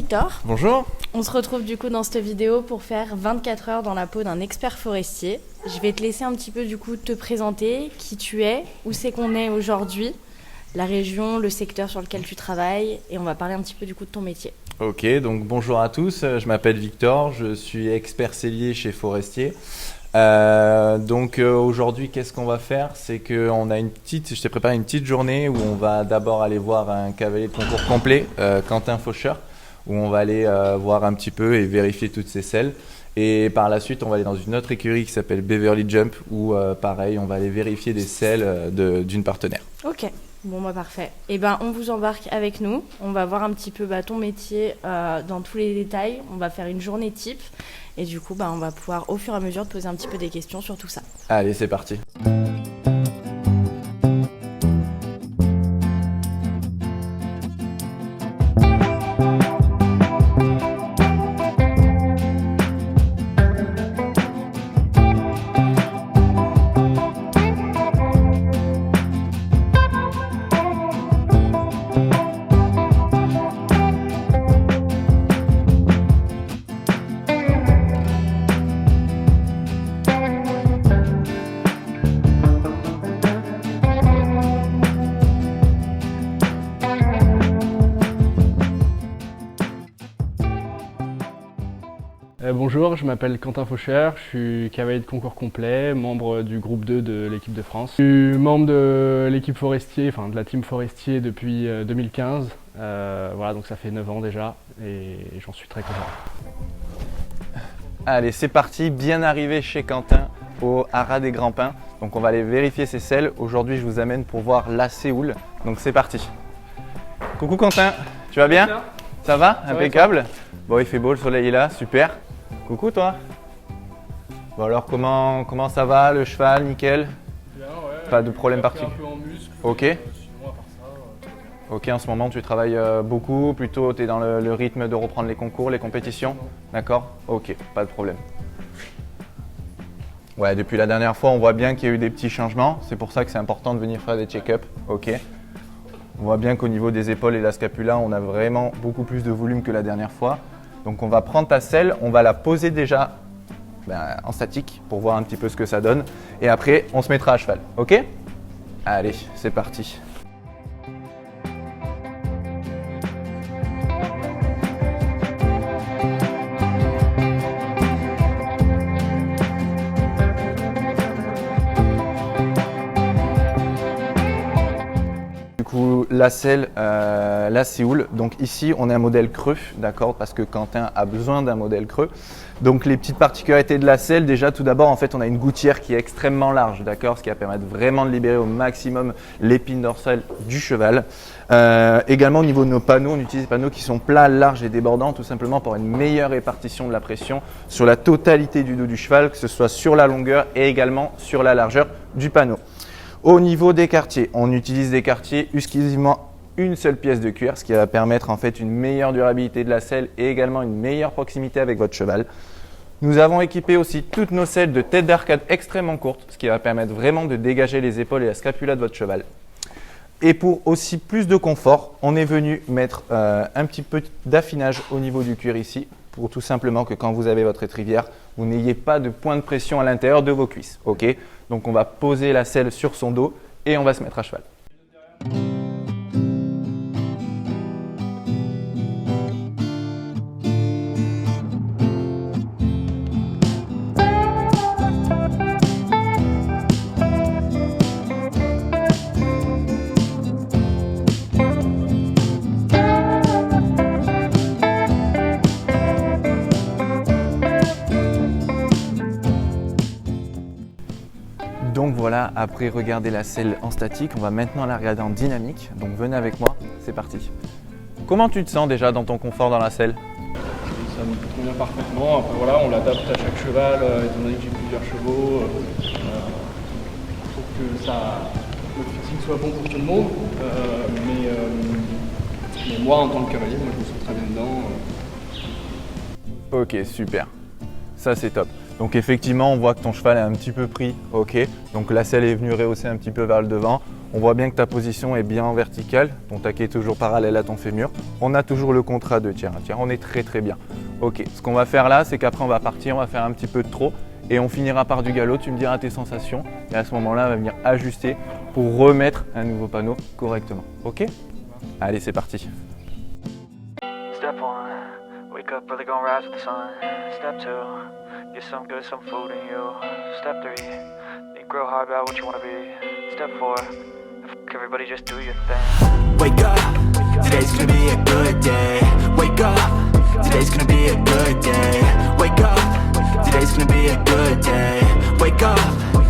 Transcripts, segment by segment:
Victor. Bonjour. On se retrouve du coup dans cette vidéo pour faire 24 heures dans la peau d'un expert forestier. Je vais te laisser un petit peu du coup te présenter, qui tu es, où c'est qu'on est aujourd'hui, la région, le secteur sur lequel tu travailles et on va parler un petit peu du coup de ton métier. Ok, donc bonjour à tous, je m'appelle Victor, je suis expert cellier chez Forestier. Aujourd'hui, qu'est-ce qu'on va faire? C'est qu'on a je t'ai préparé une petite journée où on va d'abord aller voir un cavalier de concours complet, Quentin Faucheur, où on va aller voir un petit peu et vérifier toutes ses selles. Et par la suite, on va aller dans une autre écurie qui s'appelle Beverly Jump, où pareil, on va aller vérifier des selles d'une partenaire. Ok, bon bah parfait. Et ben on vous embarque avec nous, on va voir un petit peu ton métier dans tous les détails, on va faire une journée type. Et du coup, on va pouvoir au fur et à mesure te poser un petit peu des questions sur tout ça. Allez, c'est parti. Bonjour, je m'appelle Quentin Faucheur, je suis cavalier de concours complet, membre du groupe 2 de l'équipe de France. Je suis membre de l'équipe Forestier, enfin de la team Forestier depuis 2015. Voilà, donc ça fait 9 ans déjà et j'en suis très content. Allez, c'est parti, bien arrivé chez Quentin au Haras des Grands Pins. Donc on va aller vérifier ses selles. Aujourd'hui, je vous amène pour voir la Séoul. Donc c'est parti. Coucou Quentin, tu vas bien? Ça va? Impeccable. Bon, il fait beau, le soleil est là, super. Coucou toi. Bon alors comment ça va, le cheval, nickel? Bien, ouais. Pas de problème particulier? Un peu en muscle. Ok. Sinon, à part ça, Ok, en ce moment tu travailles beaucoup, plutôt tu es dans le rythme de reprendre les concours, les compétitions? D'accord? Ok, pas de problème. Ouais, depuis la dernière fois, on voit bien qu'il y a eu des petits changements. C'est pour ça que c'est important de venir faire des check-up. Ok. On voit bien qu'au niveau des épaules et de la scapula, on a vraiment beaucoup plus de volume que la dernière fois. Donc on va prendre ta selle, on va la poser déjà en statique pour voir un petit peu ce que ça donne. Et après, on se mettra à cheval. Ok? Allez, c'est parti. La selle, la Séoul. Donc ici, on a un modèle creux, d'accord, parce que Quentin a besoin d'un modèle creux. Donc les petites particularités de la selle, déjà tout d'abord, en fait, on a une gouttière qui est extrêmement large, d'accord, ce qui va permettre vraiment de libérer au maximum l'épine dorsale du cheval. Également au niveau de nos panneaux, on utilise des panneaux qui sont plats, larges et débordants, tout simplement pour une meilleure répartition de la pression sur la totalité du dos du cheval, que ce soit sur la longueur et également sur la largeur du panneau. Au niveau des quartiers, on utilise des quartiers exclusivement une seule pièce de cuir, ce qui va permettre en fait une meilleure durabilité de la selle et également une meilleure proximité avec votre cheval. Nous avons équipé aussi toutes nos selles de tête d'arcade extrêmement courtes, ce qui va permettre vraiment de dégager les épaules et la scapula de votre cheval. Et pour aussi plus de confort, on est venu mettre un petit peu d'affinage au niveau du cuir ici, pour tout simplement que quand vous avez votre étrivière, vous n'ayez pas de point de pression à l'intérieur de vos cuisses. Ok? Donc on va poser la selle sur son dos et on va se mettre à cheval. Donc voilà, après regarder la selle en statique, on va maintenant la regarder en dynamique. Donc venez avec moi, c'est parti. Comment tu te sens déjà dans ton confort dans la selle? ça me convient parfaitement. Après voilà, on l'adapte à chaque cheval, étant donné que j'ai plusieurs chevaux, pour que le fitting soit bon pour tout le monde. Mais moi, en tant que cavalier, moi, je me sens très bien dedans. Ok, super. Ça, c'est top. Donc effectivement, on voit que ton cheval est un petit peu pris. Ok, donc la selle est venue rehausser un petit peu vers le devant. On voit bien que ta position est bien en verticale, ton taquet est toujours parallèle à ton fémur. On a toujours le contrat de tiers à tiers, on est très bien. Ok, ce qu'on va faire là, c'est qu'après on va partir, on va faire un petit peu de trop et on finira par du galop, tu me diras tes sensations et à ce moment-là, on va venir ajuster pour remettre un nouveau panneau correctement. Ok? Allez, c'est parti. Step 1, wake up early, gonna rise with the sun. Step 2, get some good, some food in you. Step 3, think real hard about what you wanna be. Step 4, everybody just do your thing. Wake up, today's gonna be a good day. Wake up, today's gonna be a good day. Wake up, today's gonna be a good day. Wake up,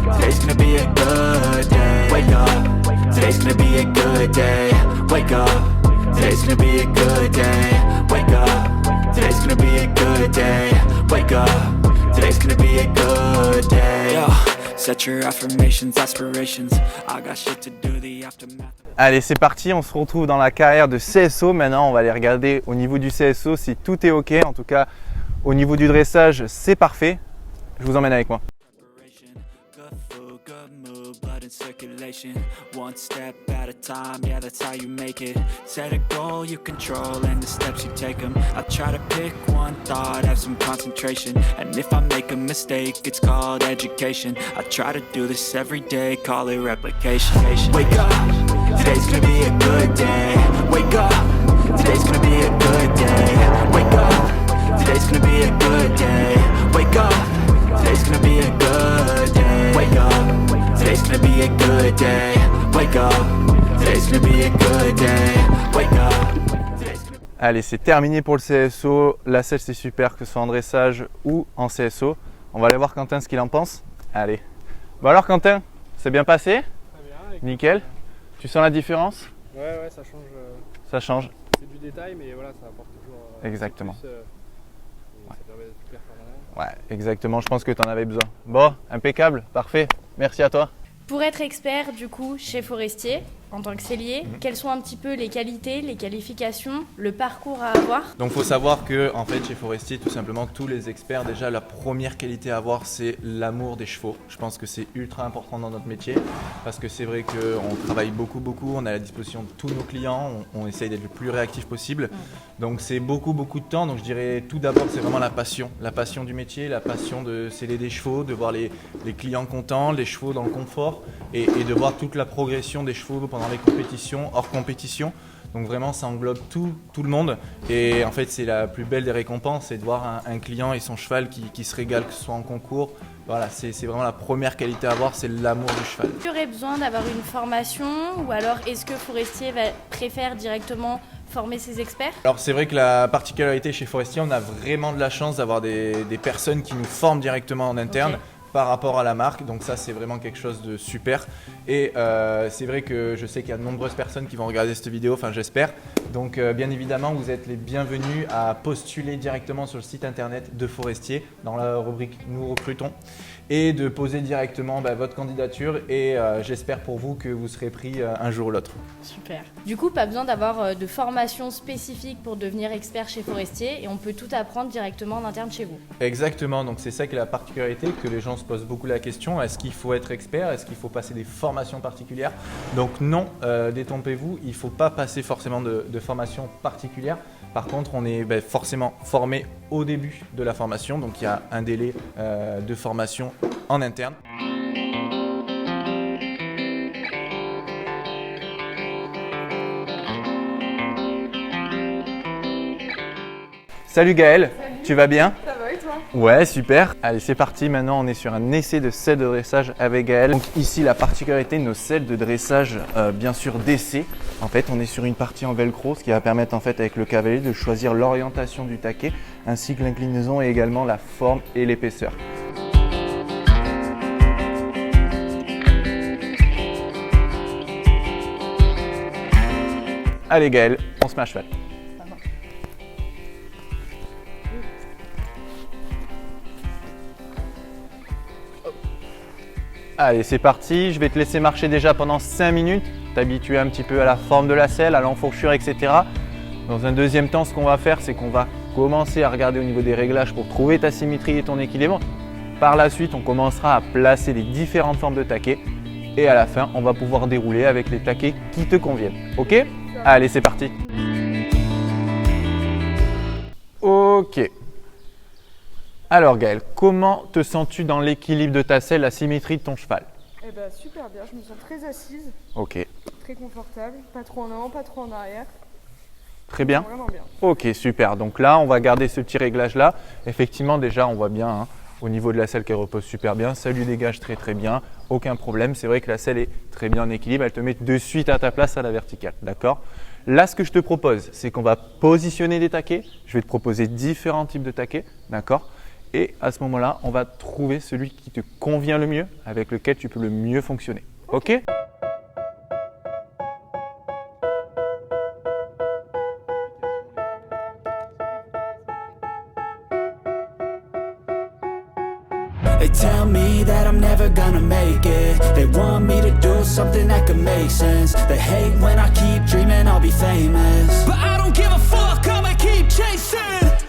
today's gonna be a good day. Wake up, today's gonna be a good day. Wake up, today's gonna be a good day. Wake up, today's gonna be a good day. Wake up, today's gonna be a good day. Yo, set your affirmations, aspirations. I got shit to do, the aftermath. Allez, c'est parti, on se retrouve dans la carrière de CSO. Maintenant, on va aller regarder au niveau du CSO si tout est OK. En tout cas, au niveau du dressage, c'est parfait. Je vous emmène avec moi. Circulation, one step at a time, yeah, that's how you make it. Set a goal you control and the steps you take them. I try to pick one thought, have some concentration, and if I make a mistake, it's called education. I try to do this every day, call it replication. Wake up, today's gonna be a good day. Wake up, today's gonna be a good day. Wake up, today's gonna be a good day. Wake up, today's gonna be a good day. Wake up, today's gonna be a good day. Wake up, today's gonna be a good day. Wake up. Allez, c'est terminé pour le CSO. La selle, c'est super, que ce soit en dressage ou en CSO. On va aller voir Quentin ce qu'il en pense. Allez. Bon alors Quentin, c'est bien passé? Très bien. Nickel. Tu sens la différence? Ouais, ça change. Ça change. C'est du détail, mais voilà, ça apporte toujours. Exactement. Plus, ça permet d'être plus performant. Ouais, exactement. Je pense que tu en avais besoin. Bon, impeccable, parfait. Merci à toi. Pour être expert du coup chez Forestier, en tant que sellier, quelles sont un petit peu les qualités, les qualifications, le parcours à avoir? Donc il faut savoir que en fait chez Forestier, tout simplement tous les experts, déjà la première qualité à avoir, c'est l'amour des chevaux. Je pense que c'est ultra important dans notre métier parce que c'est vrai qu'on travaille beaucoup, on est à la disposition de tous nos clients, on essaye d'être le plus réactif possible. Donc c'est beaucoup de temps. Donc je dirais tout d'abord c'est vraiment la passion du métier, la passion de seller des chevaux, de voir les clients contents, les chevaux dans le confort et de voir toute la progression des chevaux pendant les compétitions, hors compétition. Donc vraiment ça englobe tout le monde et en fait c'est la plus belle des récompenses, c'est de voir un client et son cheval qui se régale, que ce soit en concours. Voilà, c'est vraiment la première qualité à avoir, c'est l'amour du cheval. Tu aurais besoin d'avoir une formation ou alors est-ce que Forestier préfère directement former ses experts? Alors c'est vrai que la particularité chez Forestier, on a vraiment de la chance d'avoir des personnes qui nous forment directement en interne. Okay. Par rapport à la marque, donc ça c'est vraiment quelque chose de super et c'est vrai que je sais qu'il y a de nombreuses personnes qui vont regarder cette vidéo, enfin j'espère, donc bien évidemment vous êtes les bienvenus à postuler directement sur le site internet de Forestier dans la rubrique Nous recrutons et de poser directement votre candidature et j'espère pour vous que vous serez pris un jour ou l'autre. Super. Du coup, pas besoin d'avoir de formation spécifique pour devenir expert chez Forestier et on peut tout apprendre directement en interne chez vous. Exactement, donc c'est ça qui est la particularité, que les gens se posent beaucoup la question, est-ce qu'il faut être expert, est-ce qu'il faut passer des formations particulières? Donc non, détrompez-vous, il ne faut pas passer forcément de formation particulière. Par contre, on est forcément formé au début de la formation, donc il y a un délai de formation en interne. Salut Gaël, tu vas bien? Ça va et toi? Ouais, super. Allez, c'est parti. Maintenant, on est sur un essai de selle de dressage avec Gaël. Donc ici, la particularité de nos selles de dressage, bien sûr, d'essai. En fait, on est sur une partie en velcro, ce qui va permettre en fait avec le cavalier de choisir l'orientation du taquet, ainsi que l'inclinaison et également la forme et l'épaisseur. Allez Gaël, on se met à cheval. Allez, c'est parti. Je vais te laisser marcher déjà pendant 5 minutes, t'habituer un petit peu à la forme de la selle, à l'enfourchure, etc. Dans un deuxième temps, ce qu'on va faire, c'est qu'on va commencer à regarder au niveau des réglages pour trouver ta symétrie et ton équilibre. Par la suite, on commencera à placer les différentes formes de taquet et à la fin, on va pouvoir dérouler avec les taquets qui te conviennent. Ok? Allez, c'est parti. Ok. Alors Gaël, comment te sens-tu dans l'équilibre de ta selle, la symétrie de ton cheval? Eh ben, super bien, je me sens très assise, Ok. très confortable, pas trop en avant, pas trop en arrière. Très bien. Vraiment bien. Ok, super. Donc là, on va garder ce petit réglage-là. Effectivement, déjà, on voit bien hein, au niveau de la selle qu'elle repose super bien. Ça lui dégage très très bien. Aucun problème. C'est vrai que la selle est très bien en équilibre. Elle te met de suite à ta place à la verticale. D'accord? Là, ce que je te propose, c'est qu'on va positionner des taquets. Je vais te proposer différents types de taquets. D'accord? Et à ce moment-là, on va trouver celui qui te convient le mieux, avec lequel tu peux le mieux fonctionner. Ok? They tell me that I'm never gonna make it. They want me to do something that could make sense. They hate when I keep dreaming I'll be famous, but I don't give a fuck, I'ma keep chasing.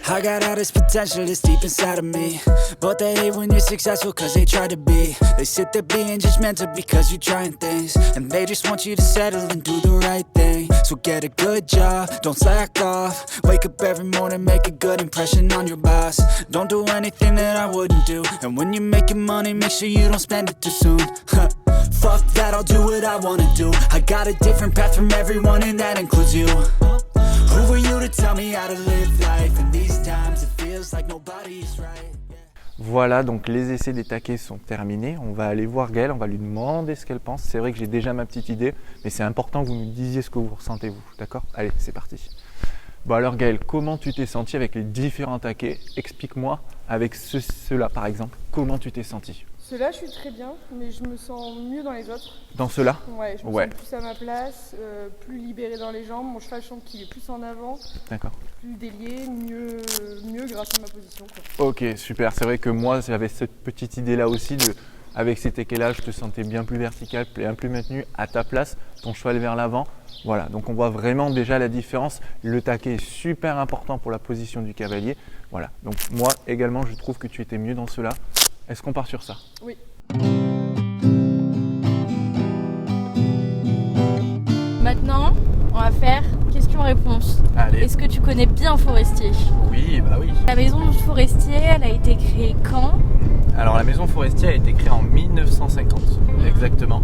I got all this potential that's deep inside of me, but they hate when you're successful cause they try to be. They sit there being judgmental because you're trying things, and they just want you to settle and do the right thing. So get a good job, don't slack off. Wake up every morning, make a good impression on your boss. Don't do anything that I wouldn't do, and when you're making money, make sure you don't spend it too soon. Fuck that, I'll do what I wanna do. I got a different path from everyone and that includes you. Who are you to tell me how to live life? In these times it feels like nobody's right. Voilà, donc les essais des taquets sont terminés. On va aller voir Gaëlle, on va lui demander ce qu'elle pense. C'est vrai que j'ai déjà ma petite idée, mais c'est important que vous nous disiez ce que vous ressentez vous. D'accord? Allez, c'est parti. Bon alors Gaëlle, comment tu t'es senti avec les différents taquets? Explique-moi avec ceux-là par exemple, comment tu t'es senti? Ceux-là, je suis très bien, mais je me sens mieux dans les autres. Dans ceux-là? Ouais, je me sens plus à ma place, plus libérée dans les jambes. Mon cheval, je sens qu'il est plus en avant. D'accord. Plus délié, mieux grâce à ma position, quoi. Ok, super. C'est vrai que moi, j'avais cette petite idée-là aussi. Avec ces taquets-là, je te sentais bien plus vertical, bien plus maintenu à ta place, ton cheval vers l'avant. Voilà, donc on voit vraiment déjà la différence. Le taquet est super important pour la position du cavalier. Voilà, donc moi également, je trouve que tu étais mieux dans ceux-là. Est-ce qu'on part sur ça? Oui. Maintenant, on va faire question-réponse. Allez. Est-ce que tu connais bien Forestier? Oui, bah oui. La maison Forestier, elle a été créée quand? Alors la maison Forestier a été créée en 1950, exactement.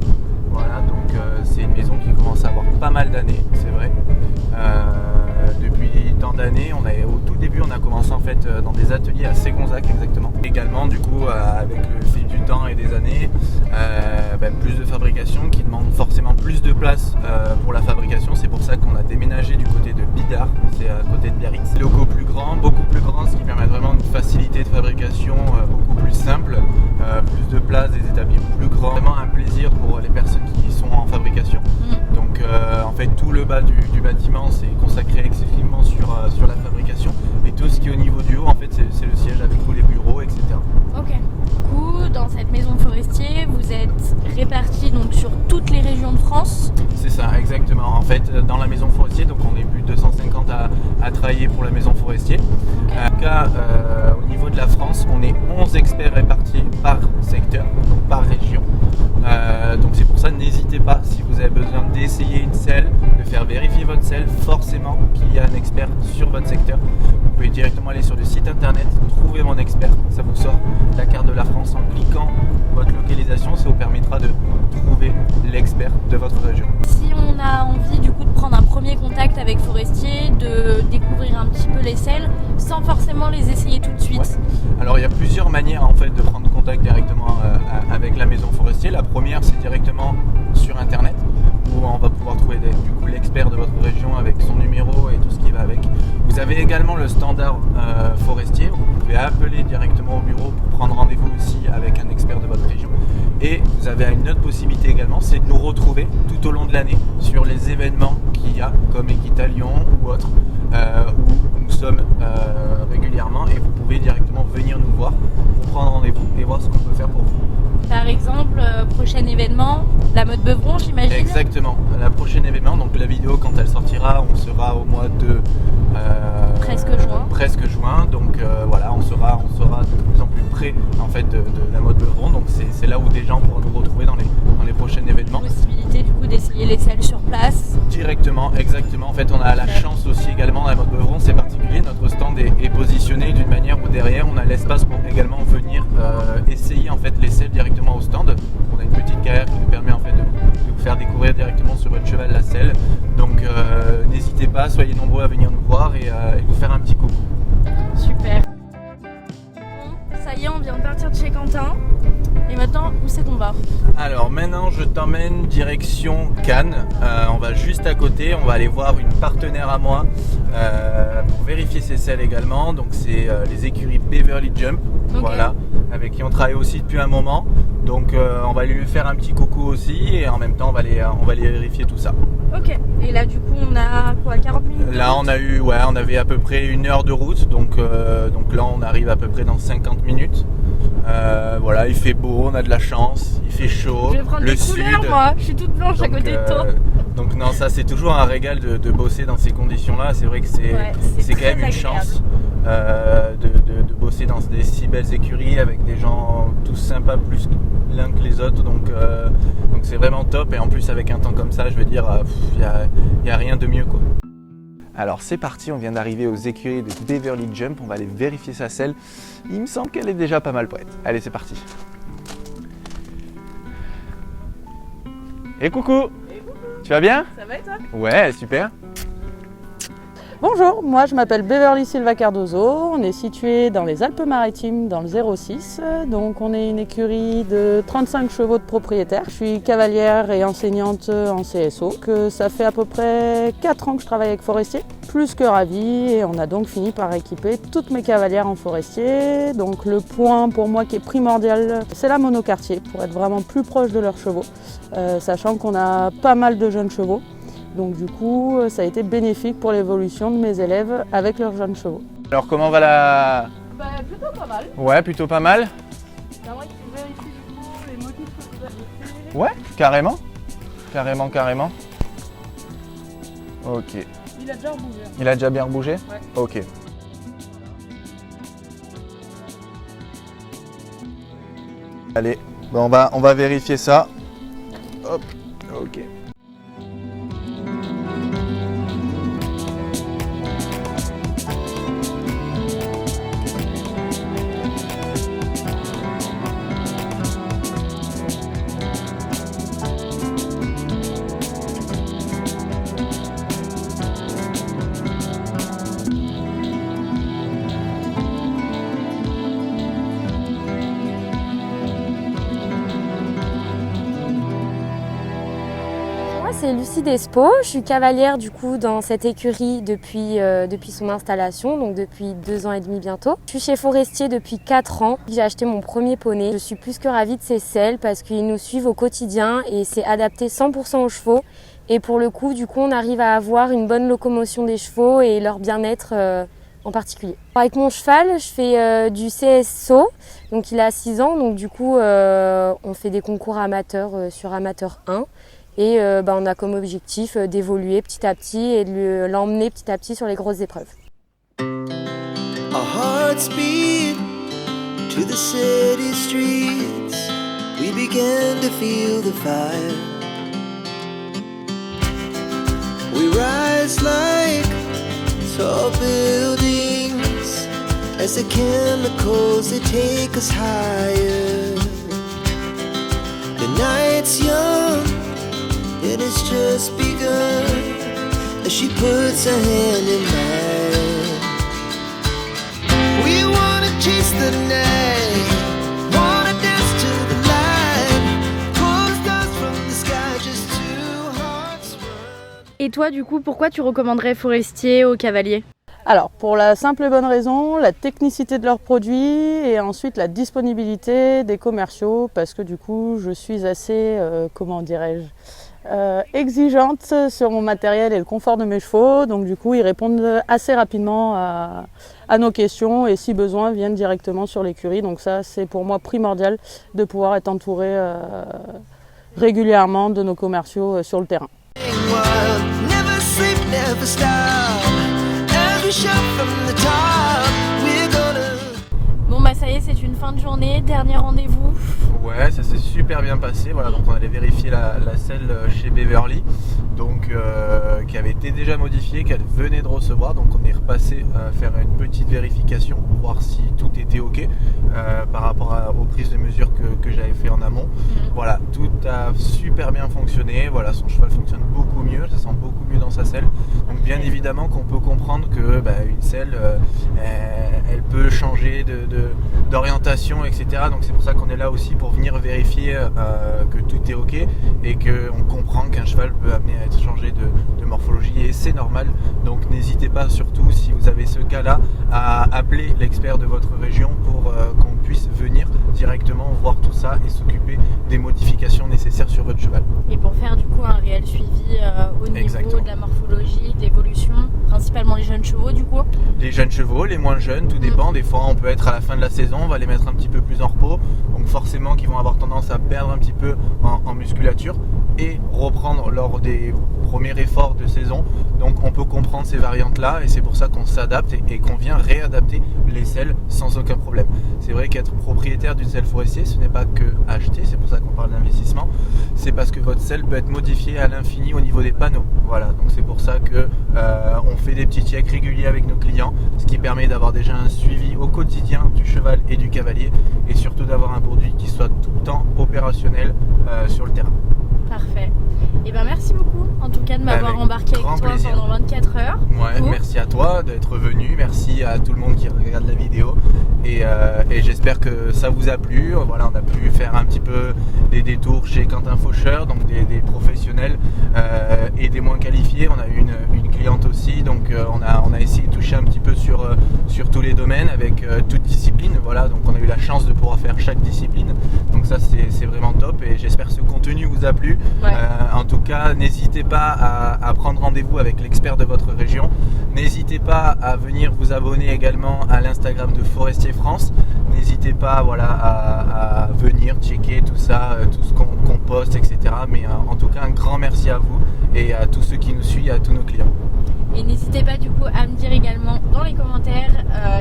Voilà, donc c'est une maison qui commence à avoir pas mal d'années, c'est vrai. Depuis tant d'années, au tout début, on a commencé en fait dans des ateliers à Ségonzac exactement. Également, du coup, avec le fil du temps et des années, plus de fabrication qui demande forcément plus de place pour la fabrication. C'est pour ça qu'on a déménagé du côté de Bidart, c'est à côté de Biarritz. Locaux plus grands, beaucoup plus grands, ce qui permet vraiment une facilité de fabrication beaucoup plus simple, plus de place, des établis plus grands. Vraiment un plaisir pour les personnes qui sont en fabrication. Donc en fait tout le bas du bâtiment c'est consacré exclusivement sur la fabrication, et tout ce qui est au niveau du haut en fait c'est le siège avec tous les bureaux, etc. Ok. Du coup, dans cette maison Forestier, vous êtes répartis donc sur toutes les régions de France. C'est ça, exactement. En fait, dans la maison Forestier, donc on est plus de 250 à travailler pour la maison Forestier. En tout cas, au niveau de la France, on est 11 experts répartis par secteur, donc par région. Donc c'est pour ça, n'hésitez pas, si vous avez besoin d'essayer une selle, de faire vérifier votre selle, forcément qu'il y a un expert sur votre secteur. Vous pouvez directement aller sur le site internet, trouver mon expert, ça vous sort la carte de la France en cliquant votre localisation, ça vous permettra de trouver l'expert de votre région. Si on a envie du coup de prendre un premier contact avec Forestier, de découvrir un petit peu les selles, sans forcément les essayer tout de suite. Ouais. Alors il y a plusieurs manières en fait de prendre contact directement avec la maison Forestier. La première c'est directement sur internet, où on va pouvoir trouver du coup l'expert de votre région avec son numéro et tout ce qui va avec. Vous avez également le standard Forestier, vous pouvez appeler directement au bureau pour prendre rendez-vous aussi avec un expert de votre région. Et vous avez une autre possibilité également, c'est de nous retrouver tout au long de l'année sur les événements qu'il y a, comme Equita Lyon ou autres, où nous sommes régulièrement, et vous pouvez directement venir nous voir pour prendre rendez-vous et voir ce qu'on peut faire pour vous. Par exemple, prochain événement, la mode Beuvron, j'imagine. Exactement. La prochaine événement, donc la vidéo quand elle sortira, on sera au mois de presque juin. Donc voilà, on sera de plus en plus près en fait de la mode Beuvron. Donc c'est là où des gens pourront nous retrouver dans les prochains événements. Possibilité du coup d'essayer les selles sur place. Directement, exactement. En fait, on a la chance aussi également dans la mode Beuvron, c'est particulier. Notre stand est positionné d'une manière où derrière on a l'espace pour également venir essayer en fait les selles directement au stand. On a une petite carrière qui nous permet en fait de vous faire découvrir directement sur votre cheval la selle. Donc n'hésitez pas, soyez nombreux à venir nous voir et vous faire un petit coucou. Super. Bon, ça y est, on vient de partir de chez Quentin. Et maintenant, où c'est qu'on va? Alors maintenant je t'emmène direction Cannes, on va juste à côté, on va aller voir une partenaire à moi pour vérifier ses selles également, donc c'est les écuries Beverly Jump, Okay. Voilà, avec qui on travaille aussi depuis un moment, donc on va lui faire un petit coucou aussi et en même temps on va aller vérifier tout ça. Ok, et là du coup on a quoi, 40 minutes? Là on avait à peu près 1 heure de route, donc là on arrive à peu près dans 50 minutes. Voilà, il fait beau, on a de la chance, il fait chaud. Je vais prendre les couleurs moi, je suis toute blanche à côté de toi. Donc non, ça c'est toujours un régal de bosser dans ces conditions-là. C'est vrai que c'est quand même une chance de bosser dans des si belles écuries avec des gens tous sympas plus l'un que les autres. Donc c'est vraiment top et en plus avec un temps comme ça, je veux dire, il n'y a rien de mieux quoi. Alors c'est parti, on vient d'arriver aux écuries de Beverly Jump, on va aller vérifier sa selle. Il me semble qu'elle est déjà pas mal prête. Allez, c'est parti. Et coucou. Tu vas bien? Ça va et toi? Ouais, super. Bonjour, moi je m'appelle Beverly Silva Cardozo, on est situé dans les Alpes-Maritimes dans le 06, donc on est une écurie de 35 chevaux de propriétaires. Je suis cavalière et enseignante en CSO, que ça fait à peu près 4 ans que je travaille avec Forestier, plus que ravie, et on a donc fini par équiper toutes mes cavalières en Forestier. Donc le point pour moi qui est primordial, c'est la monocartier, pour être vraiment plus proche de leurs chevaux, sachant qu'on a pas mal de jeunes chevaux. Donc du coup, ça a été bénéfique pour l'évolution de mes élèves avec leurs jeunes chevaux. Alors comment va la... Plutôt pas mal. Ouais, plutôt pas mal. J'aimerais que tu vérifies du coup les motifs que vous avez fait. Ouais, carrément. Carrément. Ok. Il a déjà rebougé. Il a déjà bien rebougé? Ouais. Ok. Allez, bon, on va vérifier ça. Hop, ok. C'est Lucie Despo, je suis cavalière du coup dans cette écurie depuis son installation, donc depuis 2 ans et demi bientôt. Je suis chez Forestier depuis 4 ans, j'ai acheté mon premier poney. Je suis plus que ravie de ces selles parce qu'ils nous suivent au quotidien et c'est adapté 100% aux chevaux. Et pour le coup, du coup, on arrive à avoir une bonne locomotion des chevaux et leur bien-être en particulier. Avec mon cheval, je fais du CSO, donc il a 6 ans, donc du coup, on fait des concours amateurs sur Amateur 1. Et on a comme objectif d'évoluer petit à petit et de l'emmener petit à petit sur les grosses épreuves. Our hearts beat to the city streets. We began to feel the fire. We rise like tall buildings as the chemicals they take us higher. The night's young. It has just begun as she puts her hand in mine. We wanna chase the night, wanna dance to the light, pull stars from the sky, just two hearts run. Et toi du coup, pourquoi tu recommanderais Forestier aux cavaliers? Alors pour la simple et bonne raison, la technicité de leurs produits et ensuite la disponibilité des commerciaux, parce que du coup je suis assez, comment dirais-je, exigeante sur mon matériel et le confort de mes chevaux. Donc du coup, ils répondent assez rapidement à nos questions et si besoin, viennent directement sur l'écurie. Donc ça, c'est pour moi primordial de pouvoir être entouré régulièrement de nos commerciaux sur le terrain. Bon bah ça y est, c'est une fin de journée, dernier rendez-vous. Ouais, ça s'est super bien passé. Voilà, donc on allait vérifier la selle chez Beverly, donc qui avait été déjà modifiée, qu'elle venait de recevoir. Donc on est repassé faire une petite vérification pour voir si tout était ok par rapport aux prises de mesure que j'avais fait en amont. Voilà, tout a super bien fonctionné. Voilà, son cheval fonctionne beaucoup mieux, ça sent beaucoup mieux dans sa selle. Donc bien évidemment qu'on peut comprendre que une selle, elle peut changer d'orientation, etc. Donc c'est pour ça qu'on est là aussi pour venir vérifier que tout est ok et qu'on comprend qu'un cheval peut amener à être changé de morphologie et c'est normal. Donc n'hésitez pas surtout si vous avez ce cas-là à appeler l'expert de votre région pour qu'on puisse venir directement voir tout ça et s'occuper des modifications nécessaires sur votre cheval. Et pour faire du coup un réel suivi au niveau Exactement. de la morphologie, de l'évolution, principalement les jeunes chevaux du coup. Les jeunes chevaux, les moins jeunes, tout dépend. Des fois on peut être à la fin de la saison, on va les mettre un petit peu plus en repos, donc forcément qu'ils vont avoir tendance à perdre un petit peu en musculature et reprendre lors des premiers efforts de saison. Donc on peut comprendre ces variantes là et c'est pour ça qu'on s'adapte et qu'on vient réadapter les selles sans aucun problème. C'est vrai qu'être propriétaire d'une selle forestier, ce n'est pas que acheter, c'est pour ça qu'on parle d'investissement, c'est parce que votre selle peut être modifiée à l'infini au niveau des panneaux. Voilà, donc c'est pour ça que on fait des petits checks réguliers avec nos clients, ce qui permet d'avoir déjà un suivi au quotidien du cheval et du cavalier et surtout d'avoir un produit qui soit tout le temps opérationnel sur le terrain. Parfait. Et ben merci beaucoup en tout cas de m'avoir Avec embarqué avec grand toi plaisir. pendant 24 heures. Ouais, Cool. merci à toi d'être venu, merci à tout le monde qui regarde la vidéo et j'espère que ça vous a plu. Voilà, on a pu faire un petit peu des détours chez Quentin Faucheur, donc des professionnels et des moins qualifiés. On a eu une cliente aussi, donc on a essayé de toucher un petit peu sur tous les domaines avec toute discipline. Voilà, donc on a eu la chance de pouvoir faire chaque discipline. Donc ça c'est vraiment top et j'espère que ce contenu vous a plu. Ouais. En tout cas, n'hésitez pas à prendre rendez-vous avec l'expert de votre région. N'hésitez pas à venir vous abonner également à l'Instagram de Forestier France. N'hésitez pas à venir checker tout ça, tout ce qu'on poste, etc. Mais en tout cas, un grand merci à vous et à tous ceux qui nous suivent, à tous nos clients. Et n'hésitez pas du coup à me dire également dans les commentaires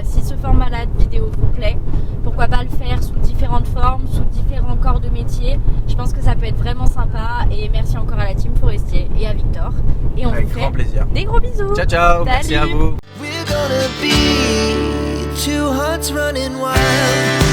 si ce format-là de vidéo vous plaît. Pourquoi pas le faire sous différentes formes, sous différents corps de métier. Je pense que ça peut être vraiment sympa. Et merci encore à la team Forestier et à Victor. Et on Avec vous grand fait plaisir. des gros bisous. Ciao, ciao. Merci à Salut. vous. We're gonna be two hearts running wild.